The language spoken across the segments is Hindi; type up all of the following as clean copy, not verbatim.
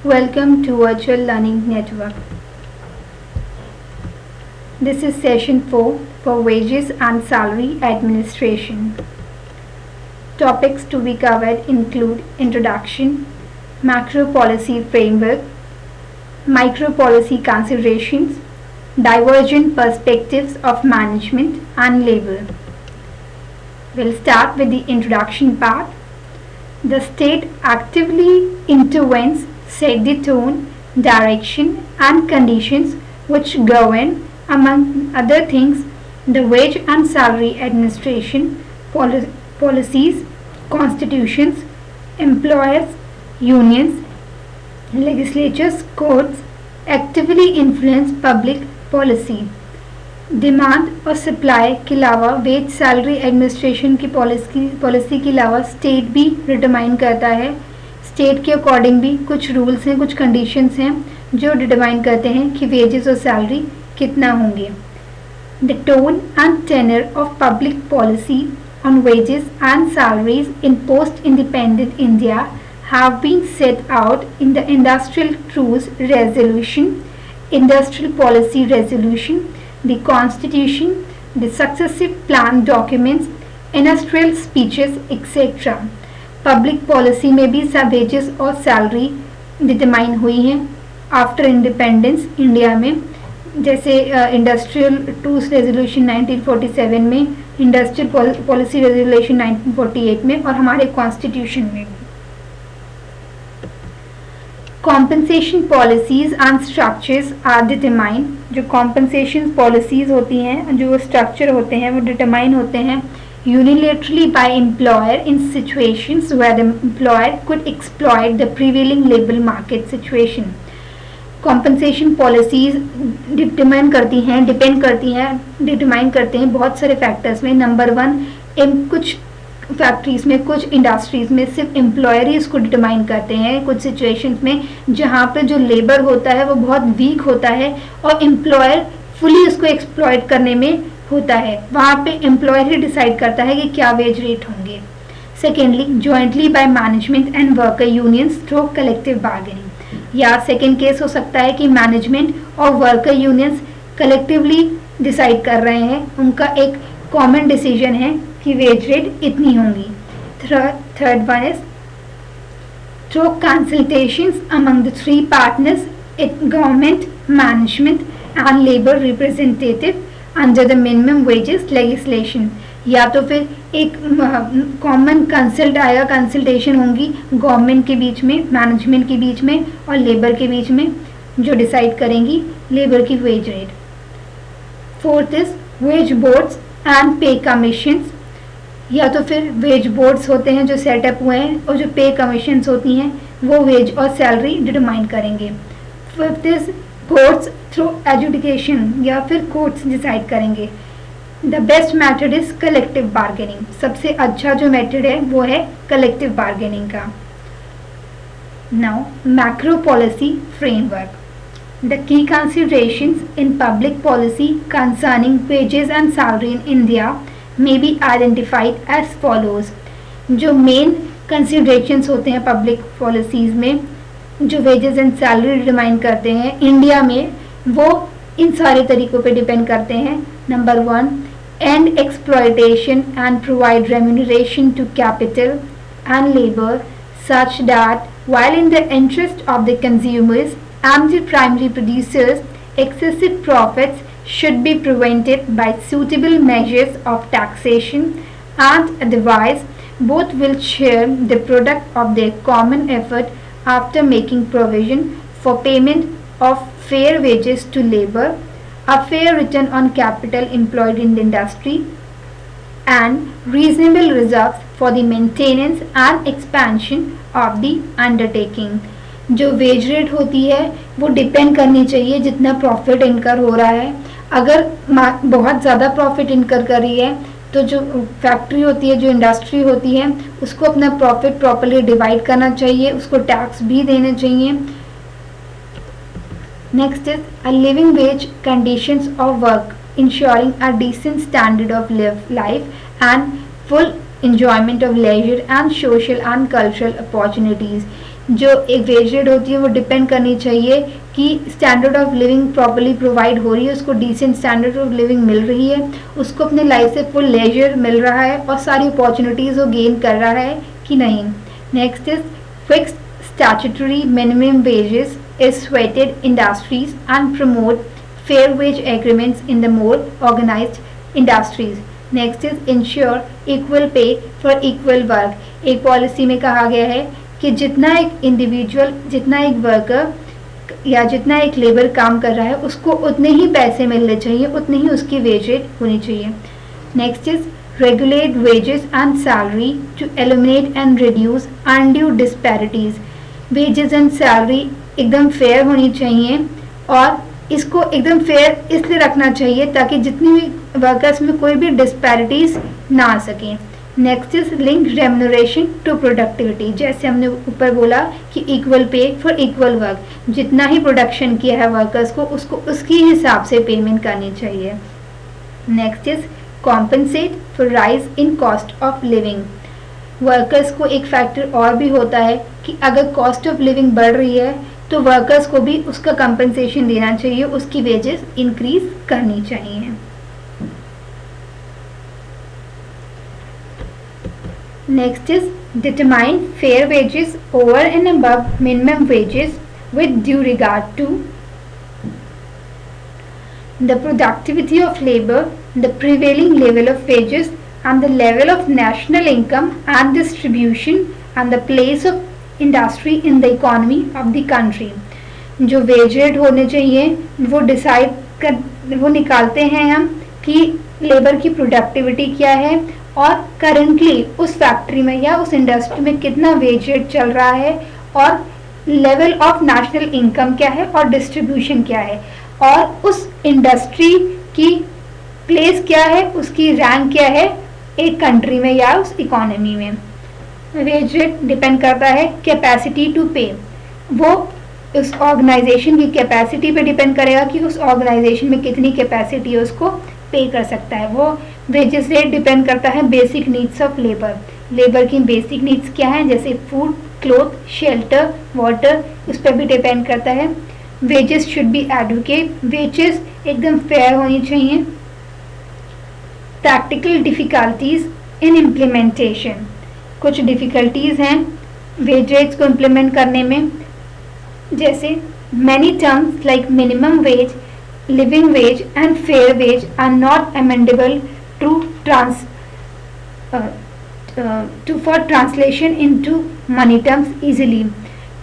Welcome to Virtual Learning Network. This is session 4 for Wages and Salary Administration. Topics to be covered include Introduction, Macro Policy Framework, Micro Policy Considerations, Divergent Perspectives of Management and Labor. We'll start with the introduction part. The state actively intervenes, set the tone, direction and conditions which govern, among other things, the wage and salary administration, policies, constitutions, employers, unions, legislatures, courts, actively influence public policy. Demand और सप्लाई के अलावा वेज सैलरी एडमिनिस्ट्रेशन की पॉलिसी के अलावा स्टेट भी डिटरमाइन करता है. स्टेट के अकॉर्डिंग भी कुछ रूल्स हैं, कुछ कंडीशंस हैं जो डिटरमाइन करते हैं कि वेजेस और सैलरी कितना होंगे. The tone and tenor of public policy on wages and salaries in post independent India have been set out in the industrial truce resolution, industrial policy resolution, the Constitution, the successive plan documents, industrial speeches, etc. Public policy में भी सब wages और salary डिटरमाइन हुई हैं आफ्टर इंडिपेंडेंस इंडिया में, जैसे इंडस्ट्रियल टूल्स रेजोल्यूशन 1947 में, इंडस्ट्रियल पॉलिसी रेजोल्यूशन 1948 में और हमारे कॉन्स्टिट्यूशन में. Compensation policies and structures are determine. जो कॉम्पनसेशन पॉलिसीज होती हैं, जो स्ट्रक्चर होते हैं, वो डिटरमाइन होते हैं unilaterally by employer in situations where the employer could exploit the prevailing labour market situation. Compensation policies determine करती हैं, डिटरमाइन करते हैं बहुत सारे फैक्टर्स में. नंबर 1, कुछ फैक्ट्रीज में, कुछ इंडस्ट्रीज में सिर्फ एम्प्लॉयर ही इसको डिटरमाइन करते हैं. कुछ सिचुएशंस में जहाँ पे जो लेबर होता है वो बहुत वीक होता है और एम्प्लॉयर फुली उसको एक्सप्लॉइट करने में होता है, वहाँ पे एम्प्लॉयर ही डिसाइड करता है कि क्या वेज रेट होंगे. Secondly, jointly by management and worker unions through collective bargaining. या सेकेंड केस हो सकता है कि मैनेजमेंट और वर्कर यूनियंस कलेक्टिवली डिसाइड कर रहे हैं, उनका एक कॉमन डिसीजन है कि वेज रेट इतनी होंगी. Third one is through consultations among the 3 partners, government, management and labour representative under the minimum wages legislation. या तो फिर एक कॉमन कंसल्टेशन होंगी गवर्नमेंट के बीच में, मैनेजमेंट के बीच में और लेबर के बीच में, जो डिसाइड करेंगी लेबर की wage rate. Fourth is wage boards and pay commissions. या तो फिर वेज बोर्ड्स होते हैं जो सेटअप हुए हैं और जो पे कमीशंस होती हैं वो वेज और सैलरी डिटरमाइन करेंगे. Fifth is courts through adjudication, या फिर कोर्ट्स डिसाइड करेंगे. The best method is collective bargaining. सबसे अच्छा जो मेथड है वो है कलेक्टिव बार्गेनिंग का. Now macro policy framework. The key considerations in public policy concerning wages and salary in India may be identified as follows. जो मेन considerations होते हैं पब्लिक पॉलिसीज़ में, जो वेजेस एंड सैलरी डिटरमाइन करते हैं इंडिया में, वो इन सारे तरीक़ों पे डिपेंड करते हैं. Number 1, end exploitation and provide remuneration to capital and labor such that while in the interest of the consumers and the primary producers, excessive profits should be prevented by suitable measures of taxation, and otherwise both will share the product of their common effort after making provision for payment of fair wages to labor, a fair return on capital employed in the industry, and reasonable reserves for the maintenance and expansion of the undertaking. जो वेज रेट होती है वो डिपेंड करनी चाहिए जितना प्रॉफिट इनकर हो रहा है. अगर बहुत ज़्यादा प्रॉफिट इनकर कर रही है तो जो फैक्ट्री होती है, जो इंडस्ट्री होती है, उसको अपना प्रॉफिट प्रॉपर्ली डिवाइड करना चाहिए, उसको टैक्स भी देने चाहिए. Next is a living veg conditions of work, ensuring a decent standard of life and full enjoyment of leisure and social and cultural opportunities. जो एक वेज रेट होती है वो डिपेंड करनी चाहिए कि standard of living properly provide हो रही है, उसको डिसेंट स्टैंडर्ड ऑफ लिविंग मिल रही है, उसको अपने लाइफ से फुल लेजर मिल रहा है और सारी अपॉर्चुनिटीज़ वो गेन कर रहा है कि नहीं. Next is fixed statutory minimum wages is sweated industries and promote fair wage agreements in the more organised industries. Next is ensure equal pay for equal work. एक पॉलिसी में कहा गया है कि जितना एक इंडिविजुअल, जितना एक वर्कर या जितना एक लेबर काम कर रहा है उसको उतने ही पैसे मिलने चाहिए, उतनी ही उसकी वेज रेट होनी चाहिए. Next is regulate wages and salary to eliminate and reduce undue disparities. Wages and salary एकदम फेयर होनी चाहिए और इसको एकदम फेयर इसलिए रखना चाहिए ताकि जितनी भी वर्कर्स में कोई भी डिस्पैरिटीज ना आ सकें. Next is link remuneration to productivity. जैसे हमने ऊपर बोला कि equal pay for equal work, जितना ही प्रोडक्शन किया है वर्कर्स को उसको उसकी हिसाब से पेमेंट करनी चाहिए. Next is compensate for rise in cost of living. Workers को एक फैक्टर और भी होता है कि अगर कॉस्ट ऑफ लिविंग बढ़ रही है तो वर्कर्स को भी उसका कंपनसेशन देना चाहिए, उसकी वेजेस इंक्रीज करनी चाहिए. Next is determine fair wages over and above minimum wages with due regard to the productivity of labor, the prevailing level of wages and the level of national income and distribution and the place of industry in the economy of the country. जो वेज रेट होने चाहिए वो वो निकालते हैं हम कि लेबर की प्रोडक्टिविटी क्या है और करंटली उस फैक्ट्री में या उस इंडस्ट्री में कितना वेज रेट चल रहा है और लेवल ऑफ नेशनल इनकम क्या है और डिस्ट्रीब्यूशन क्या है और उस इंडस्ट्री की प्लेस क्या है, उसकी रैंक क्या है एक कंट्री में या उस इकोनॉमी में. वेज रेट डिपेंड करता है कैपेसिटी टू पे. वो उस ऑर्गेनाइजेशन की कैपेसिटी पे डिपेंड करेगा कि उस ऑर्गेनाइजेशन में कितनी कैपेसिटी है उसको पे कर सकता है. वो वेजेस रेट डिपेंड करता है basic needs of labour. Labour की बेसिक नीड्स क्या हैं, जैसे फूड, क्लोथ, शेल्टर, वाटर, उस पर भी डिपेंड करता है. Wages should be advocate. Wages एकदम फेयर होनी चाहिए. Practical difficulties in implementation. कुछ डिफिकल्टीज हैं वेज रेट्स को इम्प्लीमेंट करने में, जैसे many terms like minimum wage, living wage and fair wage are not amendable for translation into money terms easily.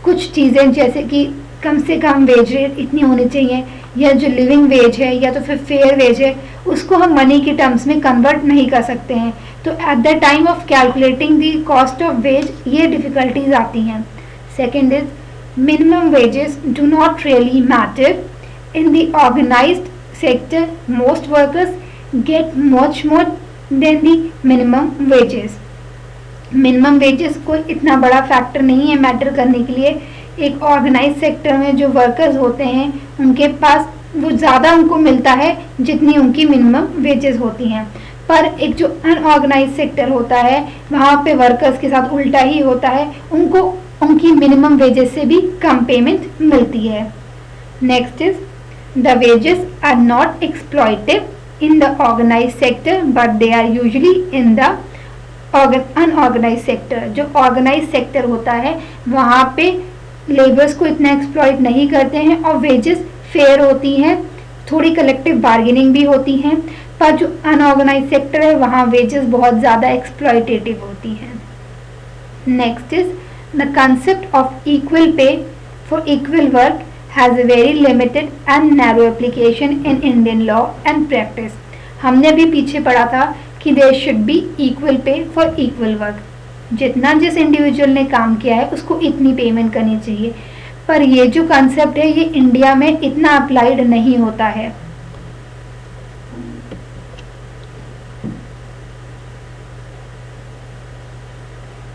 कुछ चीज़ें जैसे कि कम से कम वेज रेट इतनी होनी चाहिए या जो लिविंग वेज है या तो फिर फेयर वेज है उसको हम मनी के टर्म्स में कन्वर्ट नहीं कर सकते हैं. तो at the time of calculating the cost of ways ये डिफ़िकल्टीज आती हैं. Second is minimum wages do not really matter. In the organized sector, most workers get much more than the minimum wages. Minimum wages कोई इतना बड़ा फैक्टर नहीं है मैटर करने के लिए. एक ऑर्गेनाइज सेक्टर में जो वर्कर्स होते हैं उनके पास वो ज़्यादा उनको मिलता है जितनी उनकी मिनिमम वेजेस होती हैं. पर एक जो अनऑर्गेनाइज सेक्टर होता है वहाँ पे वर्कर्स के साथ उल्टा ही होता है, उनको उनकी मिनिमम वेजेस से भी कम पेमेंट मिलती है. Next is The wages are not exploitive in the organized sector, but they are usually in the unorganized sector. जो organized sector होता है वहाँ पे लेबर्स को इतना एक्सप्लॉइट नहीं करते हैं और वेजेस फेयर होती हैं, थोड़ी कलेक्टिव बार्गेनिंग भी होती हैं. पर जो अनऑर्गेनाइज सेक्टर है वहाँ वेजेस बहुत ज़्यादा एक्सप्लॉइटेटिव होती हैं. Next is the concept of equal pay for equal work has a very limited and narrow application in Indian law and practice. हमने भी पीछे पढ़ा था कि there should be equal pay for equal work. जितना जिस इंडिविजुअल ने काम किया है उसको इतनी पेमेंट करनी चाहिए. पर ये जो कंसेप्ट है ये इंडिया में इतना अप्लाइड नहीं होता है.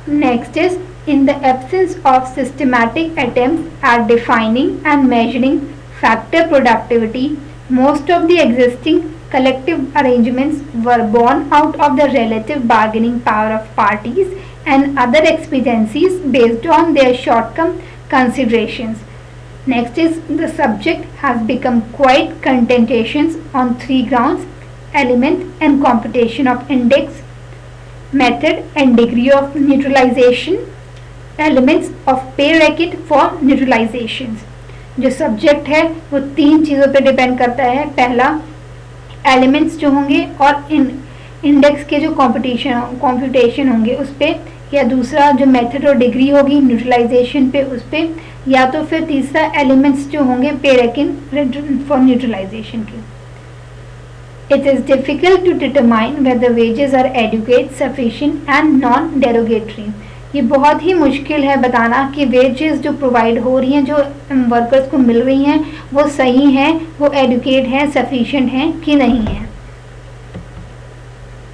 Next is in the absence of systematic attempts at defining and measuring factor productivity, most of the existing collective arrangements were born out of the relative bargaining power of parties and other expediencies based on their short-term considerations. Next is the subject has become quite contentious on three grounds: element and computation of index, method and degree of neutralization, elements of pay racket for neutralizations. जो सब्जेक्ट है वो तीन चीज़ों पे डिपेंड करता है। पहला एलिमेंट्स जो होंगे और इंडेक्स के जो कॉम्पिटिशन होंगे उस पर, या दूसरा जो मेथड और डिग्री होगी न्यूट्रलाइजेशन पे उस पर, या तो फिर तीसरा एलिमेंट्स जो होंगे पे रेकन फॉर न्यूट्रलाइजेशन के। It is difficult to determine whether wages are adequate, sufficient and non-derogatory. ये बहुत ही मुश्किल है बताना कि वेजेस जो प्रोवाइड हो रही हैं, जो वर्कर्स को मिल रही हैं, वो सही हैं, वो एडुकेट हैं, सफिशिएंट हैं कि नहीं है।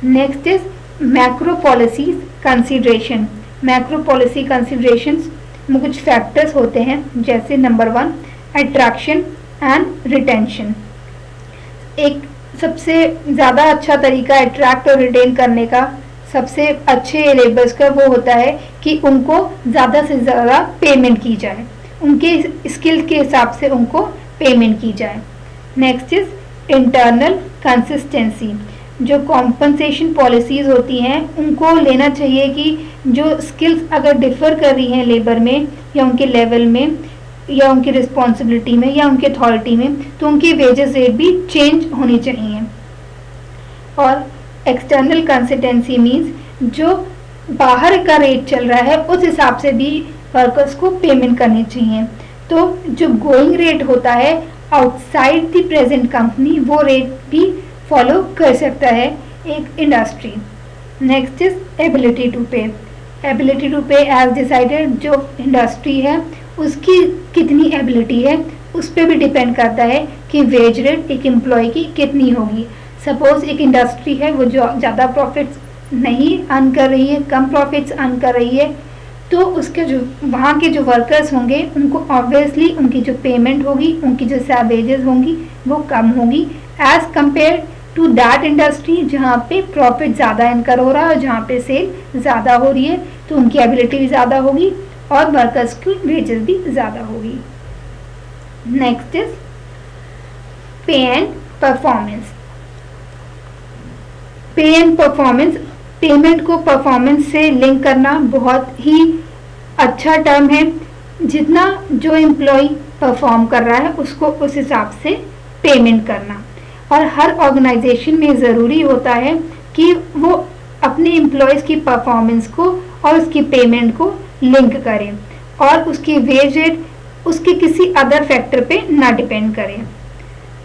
Next is macro policies consideration. Macro policy considerations में कुछ फैक्टर्स होते हैं, जैसे नंबर 1 अट्रैक्शन एंड रिटेंशन। एक सबसे ज़्यादा अच्छा तरीका अट्रैक्ट और रिटेन करने का सबसे अच्छे लेबर्स का वो होता है कि उनको ज़्यादा से ज़्यादा पेमेंट की जाए, उनके स्किल के हिसाब से उनको पेमेंट की जाए। Next is internal consistency. जो कॉम्पनसेशन पॉलिसीज़ होती हैं उनको लेना चाहिए कि जो स्किल्स अगर डिफ़र कर रही हैं लेबर में या उनके लेवल में या उनकी रिस्पॉन्सिबिलिटी में या उनकी अथॉरिटी में, तो उनकी वेजेस रेट भी चेंज होनी चाहिए। और एक्सटर्नल कंसिस्टेंसी मीन्स जो बाहर का रेट चल रहा है उस हिसाब से भी वर्कर्स को पेमेंट करनी चाहिए। तो जो गोइंग रेट होता है आउटसाइड द प्रेजेंट कंपनी, वो रेट भी फॉलो कर सकता है एक industry. Next is ability to pay. Ability to pay as decided, जो इंडस्ट्री है उसकी कितनी एबिलिटी है उस पर भी डिपेंड करता है कि वेज रेट एक एम्प्लॉय की कितनी होगी। सपोज एक इंडस्ट्री है वो जो ज़्यादा प्रॉफिट्स नहीं अर्न कर रही है, कम प्रॉफिट्स अर्न कर रही है, तो उसके जो वहाँ के जो वर्कर्स होंगे उनको ऑब्वियसली उनकी जो पेमेंट होगी, उनकी जो वेजेस होंगी वो कम होगी as compare to that industry जहाँ पे प्रॉफिट ज़्यादा इनकर हो रहा है और जहाँ पे सेल ज़्यादा हो रही है, तो उनकी एबिलिटी भी ज़्यादा होगी और वर्कर्स की वेजेस भी ज़्यादा होगी। नेक्स्ट इज पे एंड परफॉर्मेंस। पे एंड परफॉर्मेंस, पेमेंट को परफॉर्मेंस से लिंक करना बहुत ही अच्छा टर्म है। जितना जो एम्प्लॉय परफॉर्म कर रहा है उसको उस हिसाब से पेमेंट करना, और हर ऑर्गेनाइजेशन में ज़रूरी होता है कि वो अपने एम्प्लॉयज़ की परफॉर्मेंस को और उसकी पेमेंट को लिंक करें और उसकी वेज रेट उसके किसी अदर फैक्टर पे ना डिपेंड करें।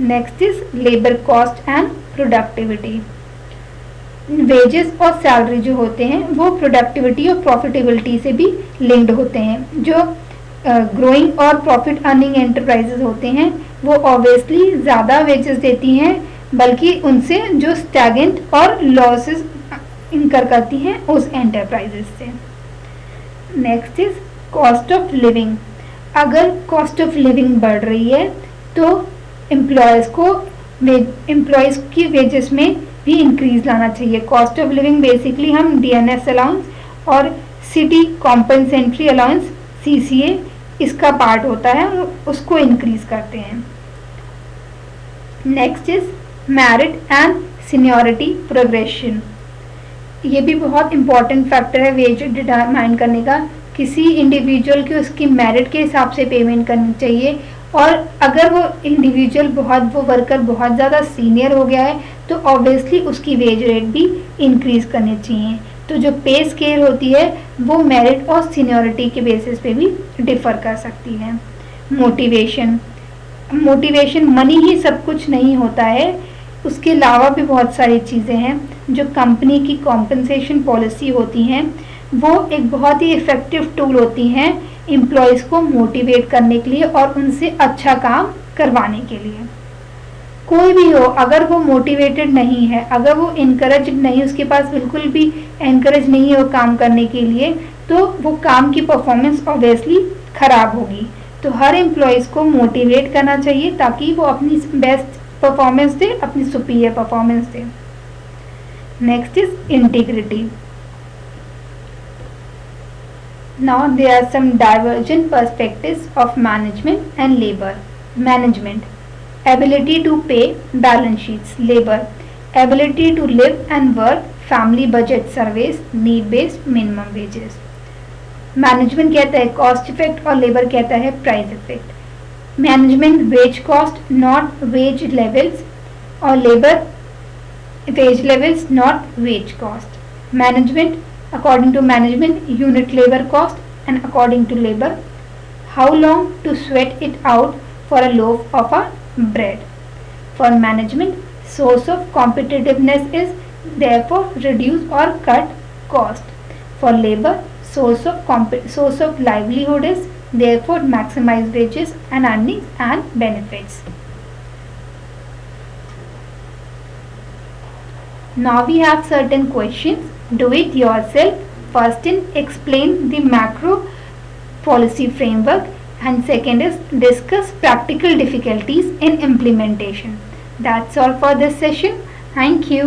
Next is labour cost and productivity. Wages और सैलरी जो होते हैं वो प्रोडक्टिविटी और प्रॉफिटेबिलिटी से भी लिंक्ड होते हैं। जो ग्रोइंग और प्रॉफिट अर्निंग एंटरप्राइजेस होते हैं वो ऑब्वियसली ज़्यादा वेजेस देती हैं, बल्कि उनसे जो स्टैगनेंट और लॉसेस इनकर करती हैं उस एंटरप्राइजेस से। Next is cost of living. अगर कॉस्ट ऑफ लिविंग बढ़ रही है तो एम्प्लॉयज़ की वेजेस में भी इंक्रीज लाना चाहिए। कॉस्ट ऑफ लिविंग बेसिकली हम डीएनएस अलाउंस और सिटी कॉम्पनसेटरी अलाउंस सीसीए इसका पार्ट होता है, उसको इंक्रीज करते हैं। Next is merit and seniority progression. ये भी बहुत इंपॉर्टेंट फैक्टर है वेज डिटरमाइन करने का। किसी इंडिविजुअल की उसकी मेरिट के हिसाब से पेमेंट करनी चाहिए, और अगर वो इंडिविजुअल वो वर्कर बहुत ज़्यादा सीनियर हो गया है तो ऑब्वियसली उसकी वेज रेट भी इंक्रीज करनी चाहिए। तो जो पे स्केल होती है वो मेरिट और सीनियरिटी के बेसिस पे भी डिफ़र कर सकती है। मोटिवेशन मनी ही सब कुछ नहीं होता है, उसके अलावा भी बहुत सारी चीज़ें हैं। जो कंपनी की कॉम्पनसेशन पॉलिसी होती हैं वो एक बहुत ही इफ़ेक्टिव टूल होती हैं एम्प्लॉयज़ को मोटिवेट करने के लिए और उनसे अच्छा काम करवाने के लिए। कोई भी हो, अगर वो मोटिवेटेड नहीं है, अगर वो इनकरेज नहीं, उसके पास बिल्कुल भी एनकरेज नहीं है वो काम करने के लिए, तो वो काम की परफॉर्मेंस ऑब्वियसली ख़राब होगी। तो हर एम्प्लॉयज़ को मोटिवेट करना चाहिए ताकि वो अपनी बेस्ट परफॉर्मेंस दे, अपनी superior performance they. Next is integrity. Now there are some divergent perspectives of management and labor. Management, ability to pay, balance sheets. Labor, ability to live and work, family budget surveys, need based minimum wages. Management कहता है कॉस्ट इफेक्ट और लेबर कहता है price effect. Management wage cost not wage levels और labour wage levels not wage cost. Management according to management unit labor cost, and according to labor how long to sweat it out for a loaf of a bread. For management source of competitiveness is therefore reduce or cut cost. For labor source of livelihood is therefore maximize wages and earnings and benefits. Now we have certain questions. Do it yourself. First in explain the macro policy framework, and second is discuss practical difficulties in implementation. That's all for this session. Thank you.